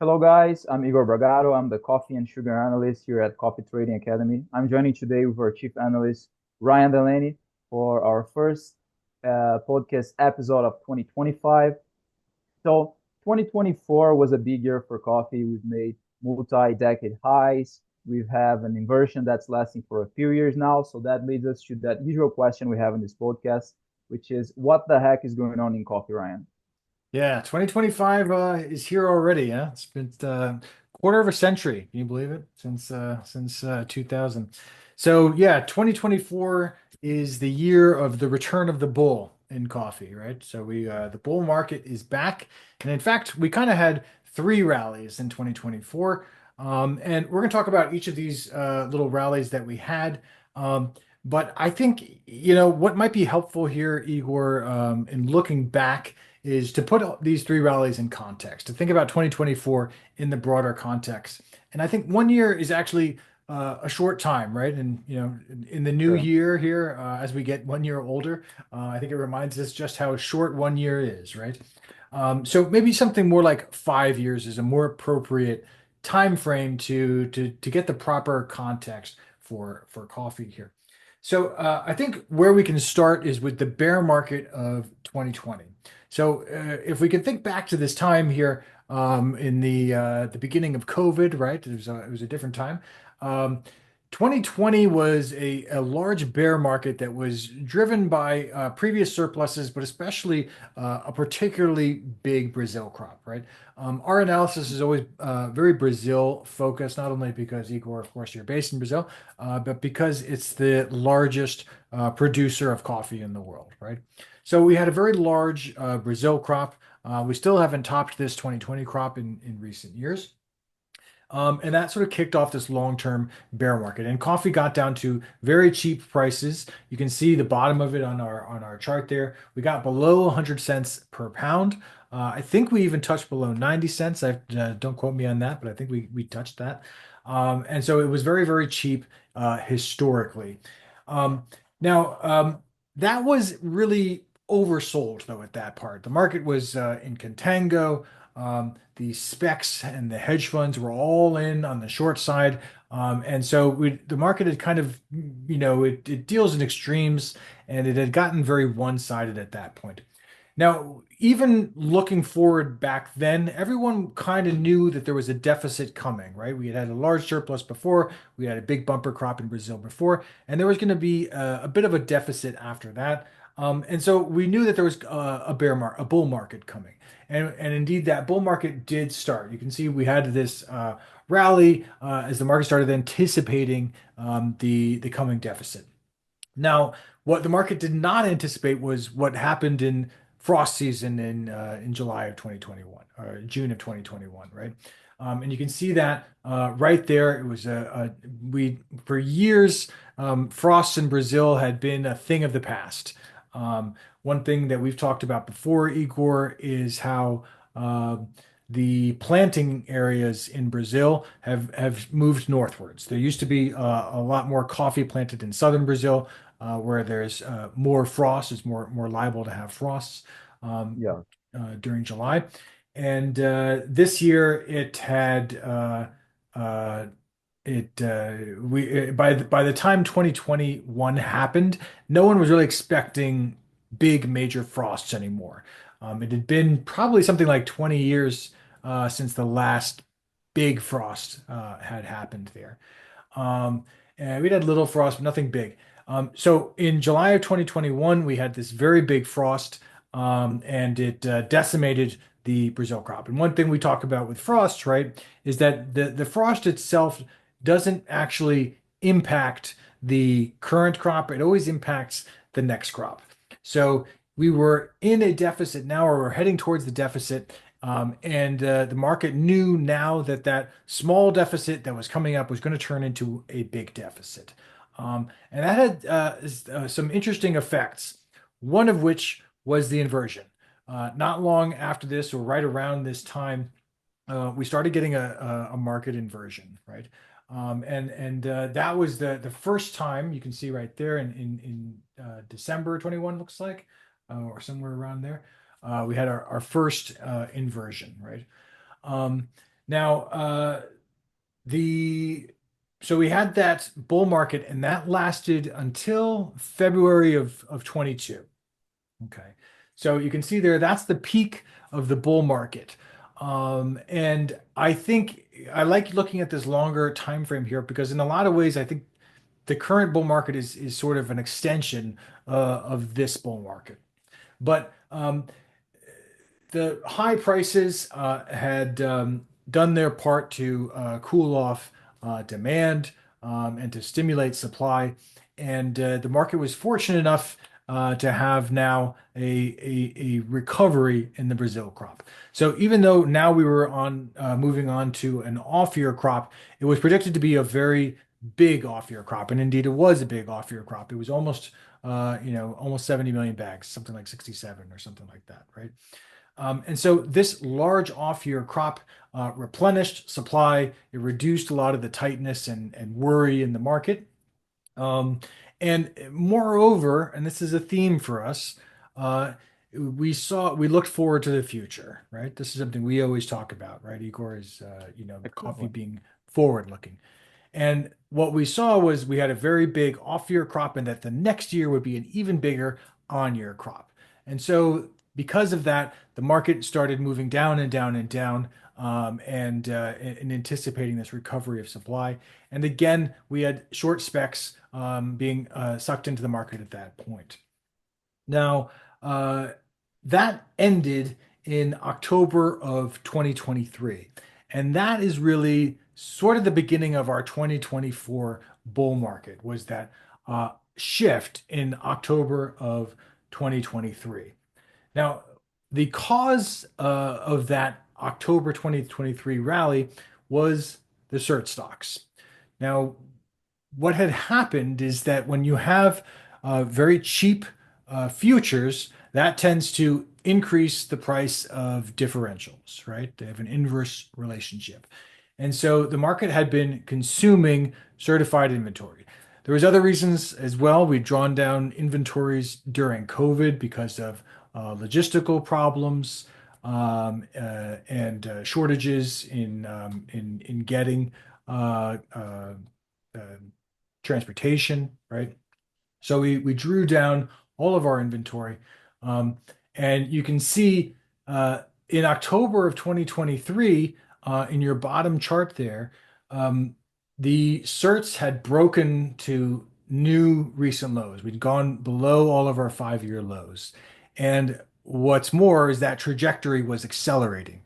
Hello, guys. I'm Igor Bragado. I'm the coffee and sugar analyst here at Coffee Trading Academy. I'm joining today with our chief analyst, Ryan Delaney, for our first podcast episode of 2025. So, 2024 was a big year for coffee. We've made multi-decade highs. We have an inversion that's lasting for a few years now. So, that leads us to that usual question we have in this podcast, which is what the heck is going on in coffee, Ryan? Yeah, 2025 is here already. Yeah, it's been quarter of a century. Can you believe it? Since 2000. So yeah, 2024 is the year of the return of the bull in coffee, right? So we the bull market is back, and in fact, we kind of had three rallies in 2024. And we're going to talk about each of these little rallies that we had. But I think what might be helpful here, Igor, in looking back is to put these three rallies in context, to think about 2024 in the broader context. And I think 1 year is actually a short time, right? And in the new Sure. year here, as we get 1 year older, I think it reminds us just how short 1 year is, right? So maybe something more like 5 years is a more appropriate time frame to get the proper context for coffee here. So I think where we can start is with the bear market of 2020. So if we can think back to this time here in the beginning of COVID, right? It was a different time. Um, 2020 was a large bear market that was driven by previous surpluses, but especially a particularly big Brazil crop, right? Our analysis is always very Brazil focused, not only because Igor, of course, you're based in Brazil, but because it's the largest producer of coffee in the world, right? So we had a very large Brazil crop. We still haven't topped this 2020 crop in recent years. And that sort of kicked off this long-term bear market. And coffee got down to very cheap prices. You can see the bottom of it on our chart there. We got below 100 cents per pound. I think we even touched below 90 cents. Don't quote me on that, but I think we touched that. And so it was very, very cheap historically. Um, now, that was really oversold, though, at that part. The market was in contango. The specs and the hedge funds were all in on the short side. And so the market had kind of, it deals in extremes, and it had gotten very one-sided at that point. Now, even looking forward back then, everyone kind of knew that there was a deficit coming, right? We had had a large surplus before, we had a big bumper crop in Brazil before, and there was going to be a bit of a deficit after that. And so we knew that there was a bull market coming. And indeed, that bull market did start. You can see we had this rally as the market started anticipating the coming deficit. Now, what the market did not anticipate was what happened in frost season in July of 2021 or June of 2021, right? And you can see that right there. It was we for years frosts in Brazil had been a thing of the past. One thing that we've talked about before, Igor, is how the planting areas in Brazil have moved northwards. There used to be a lot more coffee planted in southern Brazil, where there's more frost, it's more liable to have frosts um, Yeah. during July. And this year it had uh, it we by the time 2021 happened, no one was really expecting big major frosts anymore. It had been probably something like 20 years since the last big frost had happened there. And we'd had little frost, but nothing big. So in July of 2021, we had this very big frost, and it decimated the Brazil crop. And one thing we talk about with frost, right, is that the frost itself doesn't actually impact the current crop. It always impacts the next crop. So we were in a deficit now, or we're heading towards the deficit. And the market knew now that that small deficit that was coming up was going to turn into a big deficit. And that had some interesting effects, one of which was the inversion. Not long after this, or right around this time, we started getting a market inversion, right? And that was the first time you can see right there in December 21 looks like, or somewhere around there. We had our first inversion, right? Um, Now, the so we had that bull market, and that lasted until February of 22. Okay. So you can see there, that's the peak of the bull market. And I think I like looking at this longer time frame here because in a lot of ways, I think the current bull market is sort of an extension of this bull market. But the high prices had done their part to cool off demand and to stimulate supply. And the market was fortunate enough to have now a recovery in the Brazil crop. So even though now we were on moving on to an off-year crop, it was predicted to be a very big off-year crop, and indeed it was a big off-year crop. It was almost almost 70 million bags, something like 67 or something like that, right? And so this large off-year crop replenished supply. It reduced a lot of the tightness and worry in the market. Um, and moreover, and this is a theme for us, we looked forward to the future, right? This is something we always talk about, right? Igor is, coffee Exactly. being forward-looking. And what we saw was we had a very big off-year crop, and that the next year would be an even bigger on-year crop. And so, because of that, the market started moving down and down and down, and anticipating this recovery of supply. And again, we had short specs being sucked into the market at that point. Now, uh, that ended in October of 2023. And that is really sort of the beginning of our 2024 bull market, was that shift in October of 2023. Now, the cause of that October 2023 rally was the cert stocks. Now, what had happened is that when you have very cheap futures, that tends to increase the price of differentials, right? They have an inverse relationship. And so the market had been consuming certified inventory. There was other reasons as well. We'd drawn down inventories during COVID because of logistical problems and shortages in getting uh, uh, uh, transportation, right? So we drew down all of our inventory. Um, and you can see in October of 2023, in your bottom chart there, um, the certs had broken to new recent lows. We'd gone below all of our 5-year lows. And what's more is that trajectory was accelerating.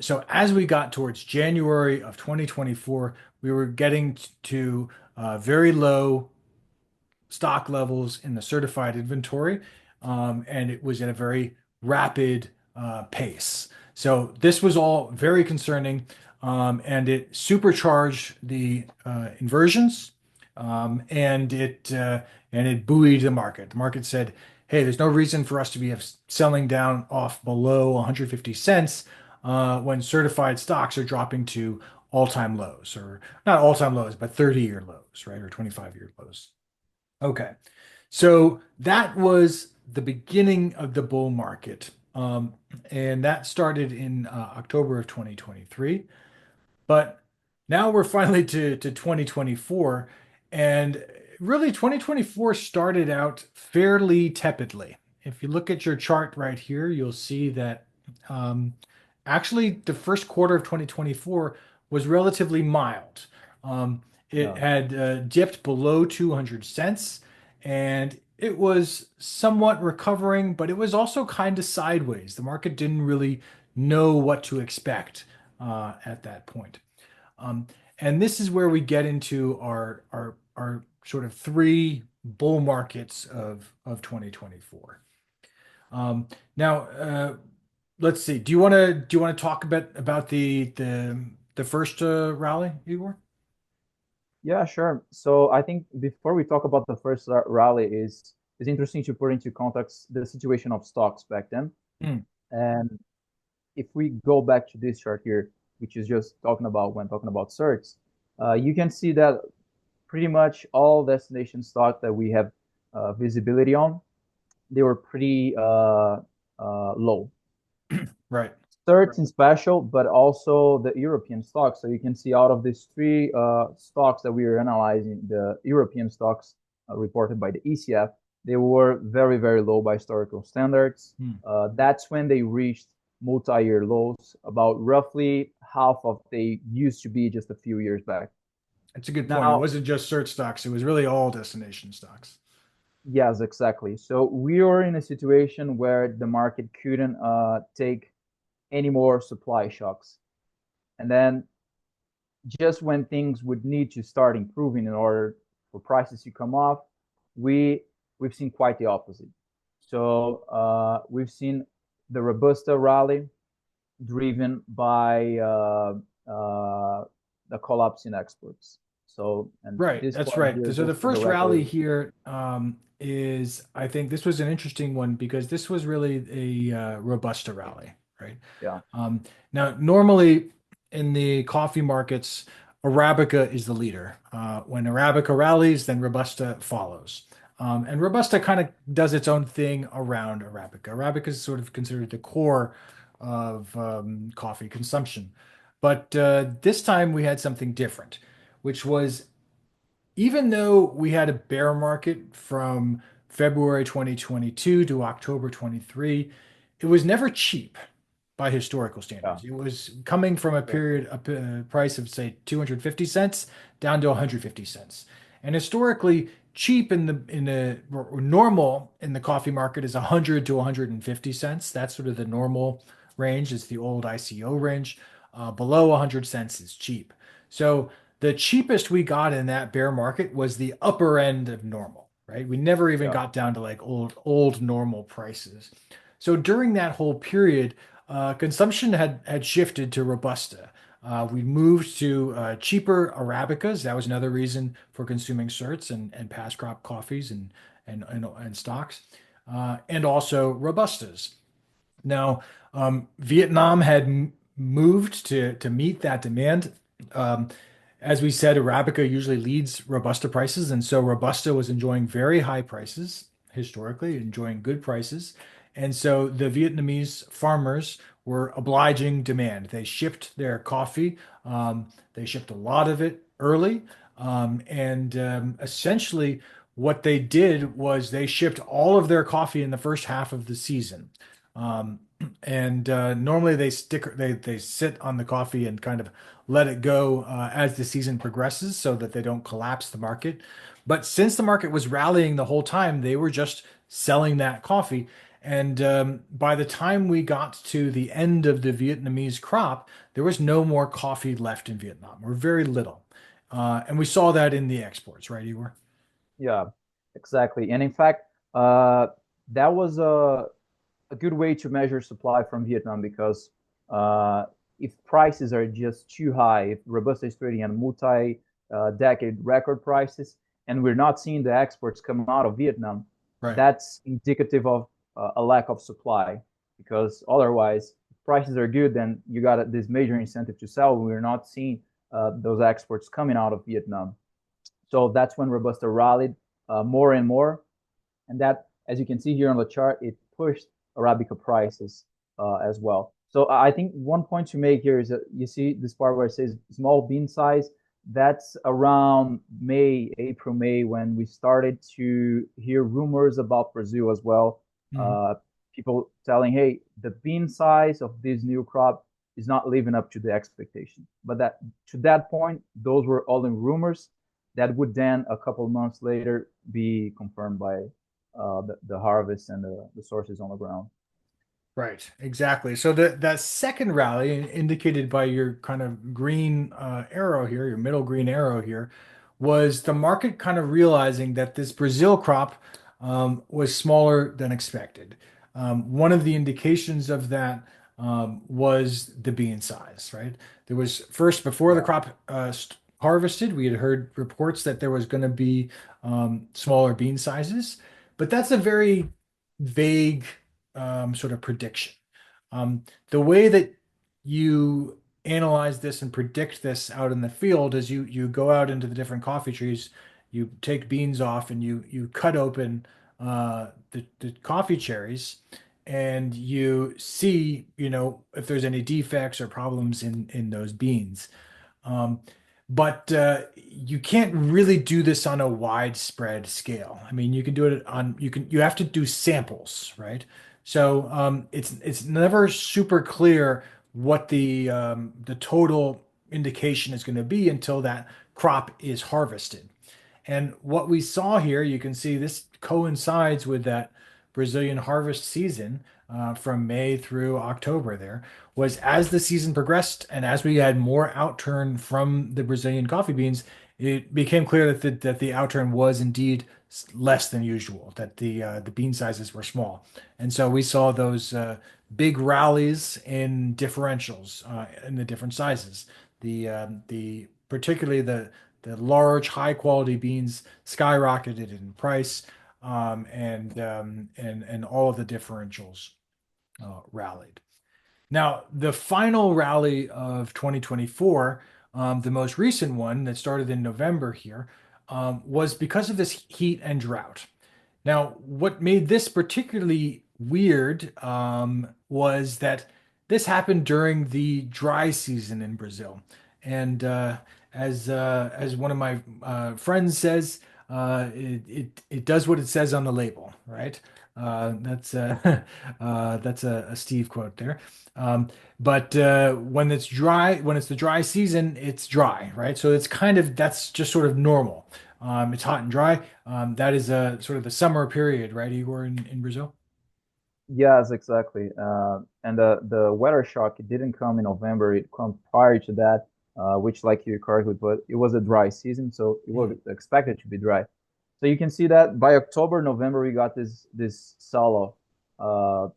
So as we got towards January of 2024, we were getting to very low stock levels in the certified inventory, and it was at a very rapid pace. So this was all very concerning, and it supercharged the inversions, and it buoyed the market. The market said, "Hey, there's no reason for us to be selling down off below 150 cents when certified stocks are dropping to all-time lows, or not all-time lows, but 30-year lows, right, or 25-year lows." Okay. So that was the beginning of the bull market. And that started in October of 2023. But now we're finally to 2024. And really, 2024 started out fairly tepidly. If you look at your chart right here, you'll see that um, actually the first quarter of 2024 was relatively mild. It Yeah. had dipped below 200 cents, and it was somewhat recovering, but it was also kind of sideways. The market didn't really know what to expect at that point. Um, and this is where we get into our sort of three bull markets of 2024. Now, let's see. Do you want to talk a bit about the first rally, Igor? Yeah, sure. So I think before we talk about the first rally, is interesting to put into context the situation of stocks back then. Mm, And if we go back to this chart here, which is just talking about when talking about certs, you can see that pretty much all destination stock that we have visibility on, they were pretty low. right. certain special, but also the European stocks. So you can see out of these three stocks that we are analyzing, the European stocks reported by the ECF, they were very, very low by historical standards. Hmm. That's when they reached multi-year lows, about roughly half of they used to be just a few years back. That's a good point. It Now, wasn't just search stocks, it was really all destination stocks. yes, exactly. So we are in a situation where the market couldn't take any more supply shocks. And then just when things would need to start improving in order for prices to come off, we we've seen quite the opposite. So we've seen the Robusta rally driven by the collapse in exports. So, and Right, this that's part right. here, So the just for the first rally record, here is, I think this was an interesting one because this was really a Robusta rally, right? yeah, Um, Now, normally in the coffee markets, Arabica is the leader. When Arabica rallies, then Robusta follows. And Robusta kind of does its own thing around Arabica. Arabica is sort of considered the core of coffee consumption. But this time we had something different, which was even though we had a bear market from February 2022 to October 23, it was never cheap by historical yeah, standards. It was coming from a sure, period, a price of say 250 cents down to 150 cents. And historically, cheap in the or normal in the coffee market is 100 to 150 cents. That's sort of the normal range. It's the old ICO range. Below 100 cents is cheap. So the cheapest we got in that bear market was the upper end of normal, right? We never even yeah, got down to like old normal prices. So during that whole period, consumption had shifted to Robusta. We moved to cheaper Arabicas. That was another reason for consuming certs and past crop coffees and stocks, and also Robustas. Now, Vietnam had moved to meet that demand. Um, as we said, Arabica usually leads Robusta prices, and so Robusta was enjoying very high prices historically, enjoying good prices. And so the Vietnamese farmers were obliging demand. They shipped their coffee, they shipped a lot of it early, and essentially what they did was they shipped all of their coffee in the first half of the season. Um, and normally they sit on the coffee and kind of let it go as the season progresses so that they don't collapse the market. But since the market was rallying the whole time, they were just selling that coffee. And by the time we got to the end of the Vietnamese crop, there was no more coffee left in Vietnam, or very little. And we saw that in the exports, right, Igor? yeah, exactly. And in fact, that was a good way to measure supply from Vietnam because if prices are just too high, if Robusta is trading at multi-decade record prices, and we're not seeing the exports come out of Vietnam, Right. that's indicative of a lack of supply. Because otherwise, if prices are good, then you got this major incentive to sell. We're not seeing those exports coming out of Vietnam. So that's when Robusta rallied more and more, and that, as you can see here on the chart, it pushed Arabica prices as well. So I think one point to make here is that you see this part where it says small bean size. That's around May, April, May, when we started to hear rumors about Brazil as well. Mhm. Uh, People telling, hey, the bean size of this new crop is not living up to the expectation. But that to that point, those were all in rumors that would then a couple of months later be confirmed by the harvest and the sources on the ground. Right, exactly. So that second rally, indicated by your kind of green arrow here, your middle green arrow here, was the market kind of realizing that this Brazil crop was smaller than expected. One of the indications of that was the bean size, right? There was first, before the Yeah, crop harvested, we had heard reports that there was going to be smaller bean sizes, but that's a very vague sort of prediction. The way that you analyze this and predict this out in the field is you go out into the different coffee trees, you take beans off, and you cut open the coffee cherries, and you see, if there's any defects or problems in those beans. Um, but you can't really do this on a widespread scale. I mean, you can do it on you have to do samples, right? So it's never super clear what the total indication is going to be until that crop is harvested. And what we saw here, you can see this coincides with that Brazilian harvest season from May through October there, was as the season progressed and as we had more outturn from the Brazilian coffee beans, it became clear that the outturn was indeed less than usual, that the bean sizes were small. And so we saw those big rallies in differentials in the different sizes. The particularly the large, high quality beans skyrocketed in price, and all of the differentials rallied. Now, the final rally of 2024, the most recent one that started in November here, was because of this heat and drought. Now, what made this particularly weird was that this happened during the dry season in Brazil, and as one of my friends says, it does what it says on the label, right? That's that's a Steve quote there. Um, but when it's dry, when it's the dry season, it's dry, right? So it's kind of that's just sort of normal. It's hot and dry. That is sort of the summer period, right, Igor, in Brazil? Yes, exactly. And the weather shock, it didn't come in November. It come prior to that, which, like you correctly put, it was a dry season, so it was Mm. expected to be dry. So you can see that by October, November, we got this sell-off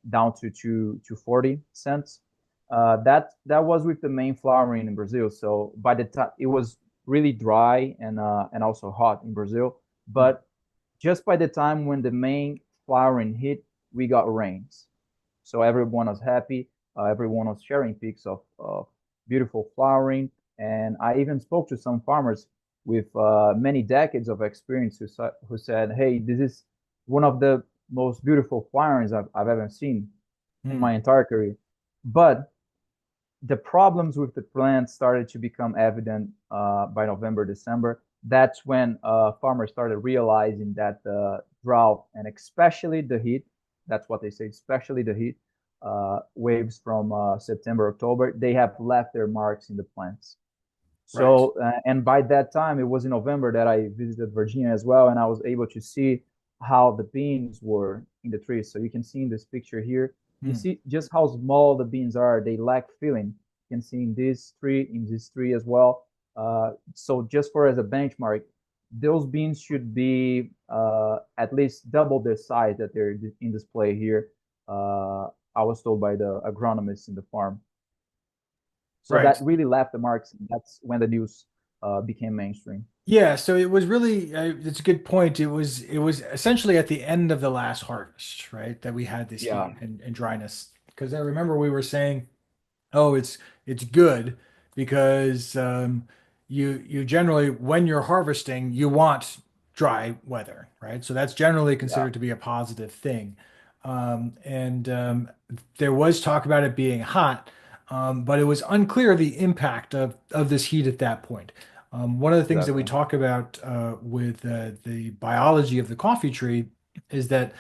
down to 40 cents. That was with the main flowering in Brazil. So by the time it was really dry and also hot in Brazil, Mm. but just by the time when the main flowering hit, we got rains. So everyone was happy. Everyone was sharing pics of beautiful flowering. And I even spoke to some farmers with many decades of experience who said, hey, this is one of the most beautiful flowerings I've ever seen in my Mm. entire career. But the problems with the plant started to become evident by November, December. That's when farmers started realizing that the drought and especially the heat, that's what they say, especially the heat waves from September, October, they have left their marks in the plants. Right. So, and by that time, it was in November that I visited Virginia as well, and I was able to see how the beans were in the trees. So you can see in this picture here, you Mm. see just how small the beans are. They lack filling. You can see in this tree as well. So just for as a benchmark, those beans should be at least double the size that they're in display here. I was told by the agronomists in the farm. So that Right. really left the marks. That's when the news became mainstream. Yeah, so it was really it's a good point. It was essentially at the end of the last harvest, right, that we had this heat Yeah, and dryness. Because I remember we were saying, oh, it's good because you generally when you're harvesting, you want dry weather, right? So that's generally yeah, considered to be a positive thing. And there was talk about it being hot, but it was unclear the impact of this heat at that point. One of the things that we exactly. talk about with the biology of the coffee tree is that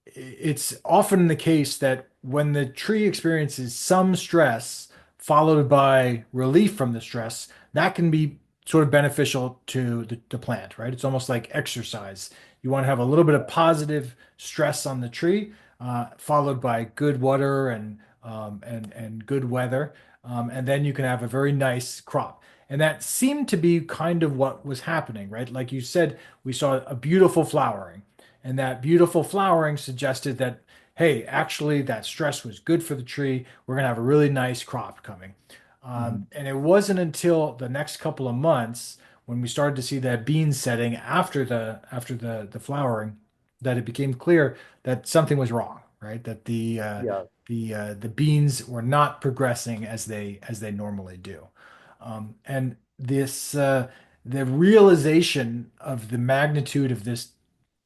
it's often the case that when the tree experiences some stress followed by relief from the stress, that can be sort of beneficial to the plant, right? It's almost like exercise. You want to have a little bit of positive stress on the tree, followed by good water and good weather, and then you can have a very nice crop. And that seemed to be kind of what was happening, right? Like you said, we saw a beautiful flowering. And that beautiful flowering suggested that, hey, actually, that stress was good for the tree. We're going to have a really nice crop coming. Hmm. And it wasn't until the next couple of months when we started to see that bean setting after the flowering that it became clear that something was wrong, right? That Yeah, the beans were not progressing as they normally do. And this the realization of the magnitude of this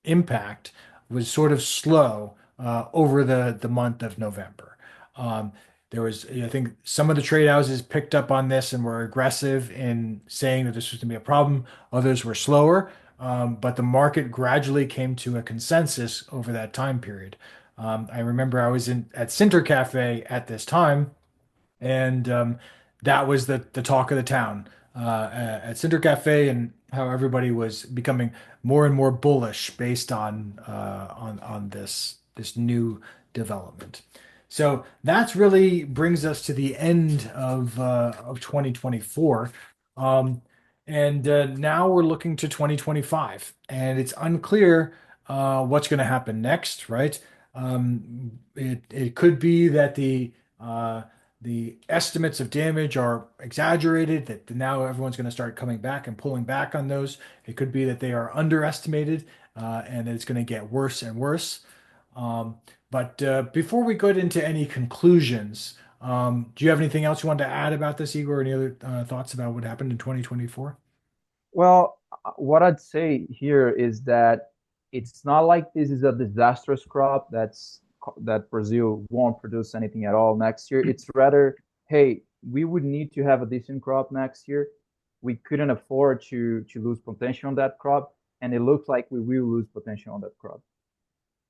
impact was sort of slow over the month of November. Um, there was, I think, some of the trade houses picked up on this and were aggressive in saying that this was going to be a problem. Others were slower, but the market gradually came to a consensus over that time period. I remember I was in at Sinter Cafe at this time, and that was the talk of the town at Cinder Cafe, and how everybody was becoming more and more bullish based on this new development. So that's really brings us to the end of 2024. Um, and now we're looking to 2025, and it's unclear what's going to happen next, right? It could be that the estimates of damage are exaggerated, that now everyone's going to start coming back and pulling back on those. It could be that they are underestimated and it's going to get worse and worse. Um, but before we get into any conclusions, do you have anything else you want to add about this, Igor? Any other thoughts about what happened in 2024? Well, what I'd say here is that it's not like this is a disastrous crop that Brazil won't produce anything at all next year. It's rather, hey, we would need to have a decent crop next year. We couldn't afford to lose potential on that crop, and it looks like we will lose potential on that crop.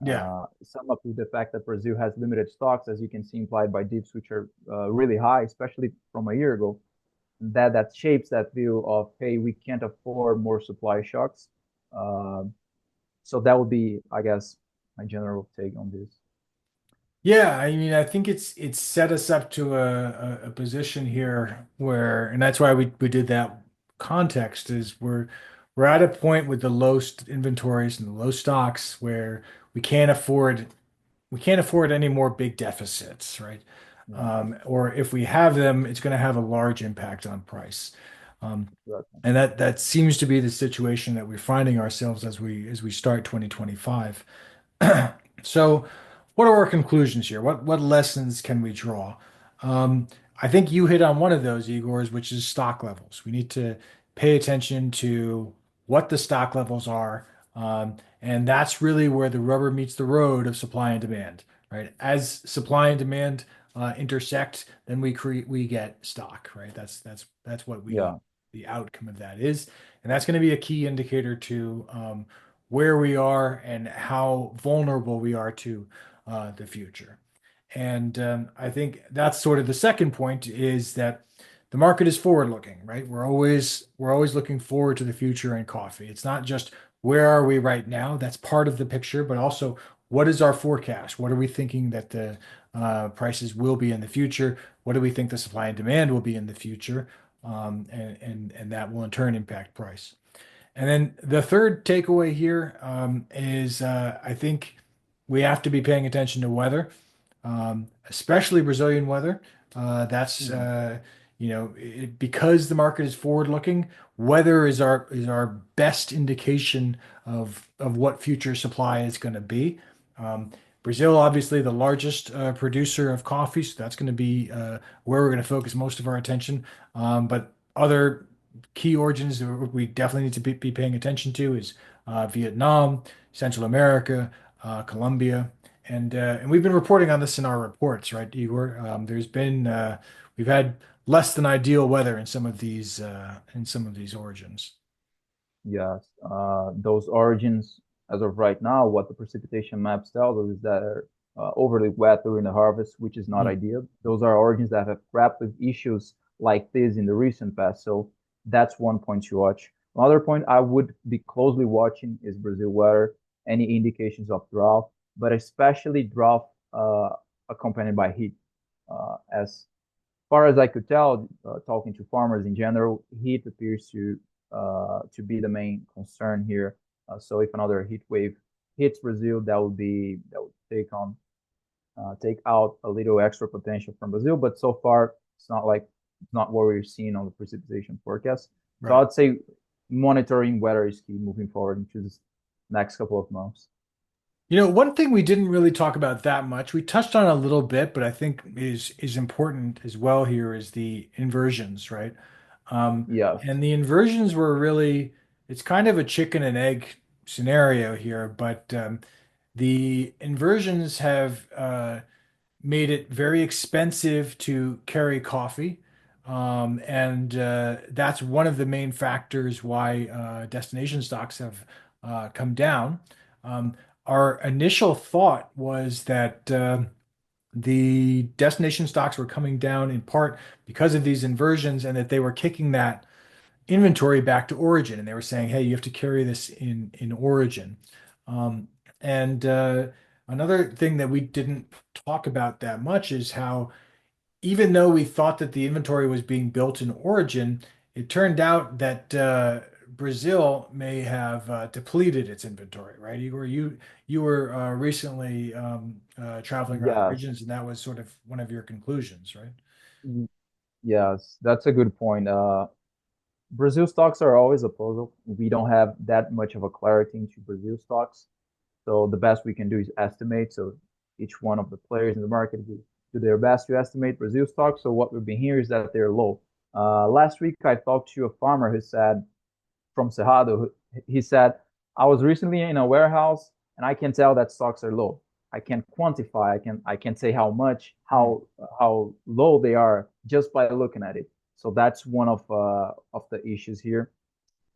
Yeah. Sum up with the fact that Brazil has limited stocks, as you can see implied by dips, which are really high, especially from a year ago. That shapes that view of, hey, we can't afford more supply shocks. Uh, so that would be, I guess, my general take on this. Yeah, I mean, I think it's set us up to a position here where, and that's why we did that context is we're at a point with the inventories and the low stocks where we can't afford we can't afford any more big deficits, right? Yeah, Or if we have them, it's going to have a large impact on price. Um, exactly. and that seems to be the situation that we're finding ourselves as we start 2025. So, what are our conclusions here? What lessons can we draw? Um, I think you hit on one of those, Igor's, which is stock levels. We need to pay attention to what the stock levels are, and that's really where the rubber meets the road of supply and demand, right? As supply and demand intersect, then we get stock, right? That's what we Yeah, the outcome of that is, and that's going to be a key indicator to where we are and how vulnerable we are to the future. And I think that's sort of the second point is that the market is forward looking, right? We're always looking forward to the future in coffee. It's not just where are we right now? That's part of the picture, but also what is our forecast? What are we thinking that the prices will be in the future? What do we think the supply and demand will be in the future? And that will in turn impact price. And then the third takeaway here is I think we have to be paying attention to weather, especially Brazilian weather. That's yeah, because the market is forward looking, weather is our best indication of what future supply is going to be. Um, Brazil, obviously, the largest producer of coffee, so that's going to be where we're going to focus most of our attention. But other key origins that we definitely need to be paying attention to is Vietnam, Central America, Colombia, and we've been reporting on this in our reports, right, Igor? We've had less than ideal weather in some of these origins. yes. Those origins, as of right now, what the precipitation maps tell us is that are overly wet during the harvest, which is not Mm. ideal. Those are origins that have grappled with issues like this in the recent past. So that's one point to watch. Another point I would be closely watching is Brazil weather, any indications of drought, but especially drought accompanied by heat. As far as I could tell, talking to farmers in general, heat appears to be the main concern here. So if another heat wave hits Brazil, that would take out a little extra potential from Brazil. But so far, it's not what we're seeing on the precipitation forecast. So Right. I'd say monitoring weather is key moving forward into this next couple of months. One thing we didn't really talk about that much, we touched on a little bit, but I think is important as well here is the inversions, right? Yes. And the inversions were really, it's kind of a chicken and egg scenario here, but the inversions have made it very expensive to carry coffee. And that's one of the main factors why destination stocks have come down. Um, our initial thought was that the destination stocks were coming down in part because of these inversions and that they were kicking that inventory back to origin. And they were saying, hey, you have to carry this in origin. Um, and another thing that we didn't talk about that much is how even though we thought that the inventory was being built in origin, it turned out that Brazil may have depleted its inventory, right? You were recently traveling around the Yes. regions, and that was sort of one of your conclusions, right? Yes, that's a good point. Brazil stocks are always a puzzle. We don't have that much of a clarity into Brazil stocks. So the best we can do is estimate. So each one of the players in the market will do their best to estimate Brazil stocks. So what we've been hearing is that they're low. Last week I talked to a farmer who said from Cerrado, he said, I was recently in a warehouse and I can tell that stocks are low. I can quantify, I can say how much, Hmm. how low they are just by looking at it. So that's one of the issues here.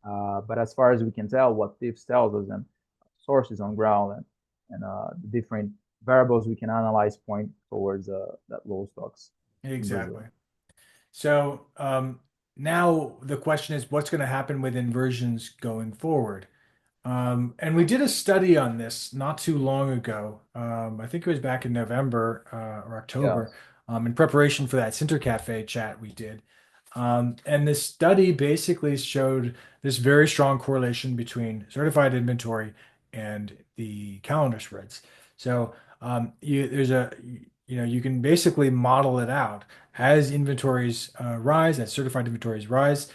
But as far as we can tell, what Tips tells us and sources on ground and the different variables we can analyze point towards that low stocks in Exactly. Brazil. So now the question is, what's going to happen with inversions going forward? And we did a study on this not too long ago. I think it was back in November or October, Yes. in preparation for that Center Cafe chat we did. And this study basically showed this very strong correlation between certified inventory and the calendar spreads. So there's you can basically model it out as inventories rise, as certified inventories rise,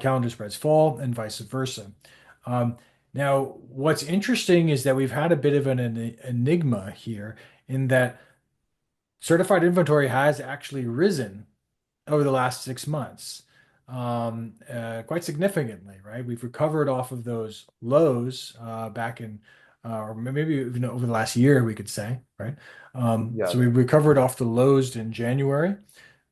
calendar spreads fall, and vice versa. Um, Now, what's interesting is that we've had a bit of an enigma here in that certified inventory has actually risen over the last 6 months, quite significantly, right? We've recovered off of those lows back in, or maybe even over the last year, we could say, right? So we Yes. recovered off the lows in January,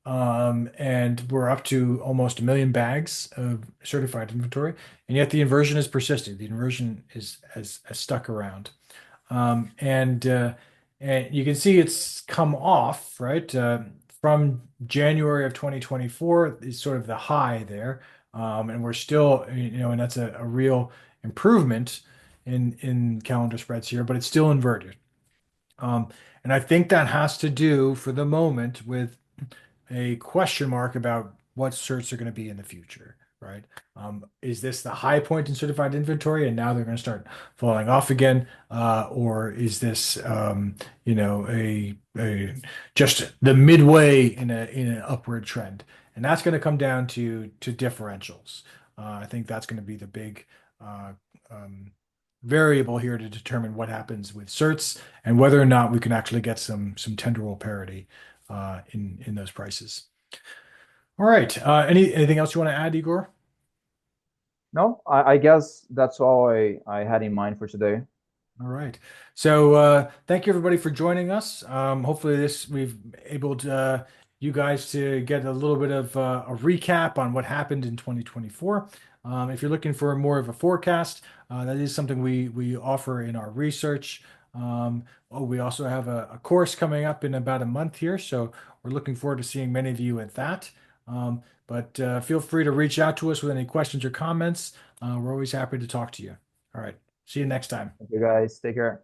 and we're up to almost 1 million bags of certified inventory, and yet the inversion is persisting. The inversion is has stuck around. Um, and uh, and you can see it's come off, right? From January of 2024 is sort of the high there. And we're still, and that's a real improvement in calendar spreads here, but it's still inverted. Um, and I think that has to do for the moment with a question mark about what certs are going to be in the future, right? Is this the high point in certified inventory and now they're going to start falling off again? Or is this, a just the midway in an upward trend? And that's going to come down to differentials. I think that's going to be the big uh, um, variable here to determine what happens with certs and whether or not we can actually get some tender parity in those prices. All right. Anything else you want to add, Igor? No, I guess that's all I had in mind for today. All right. So thank you everybody for joining us. Hopefully this we've able to you guys to get a little bit of a recap on what happened in 2024. If you're looking for more of a forecast, that is something we offer in our research. We also have a course coming up in about a month here, so we're looking forward to seeing many of you at that. But feel free to reach out to us with any questions or comments. We're always happy to talk to you. All right. See you next time. Thank you guys. Take care.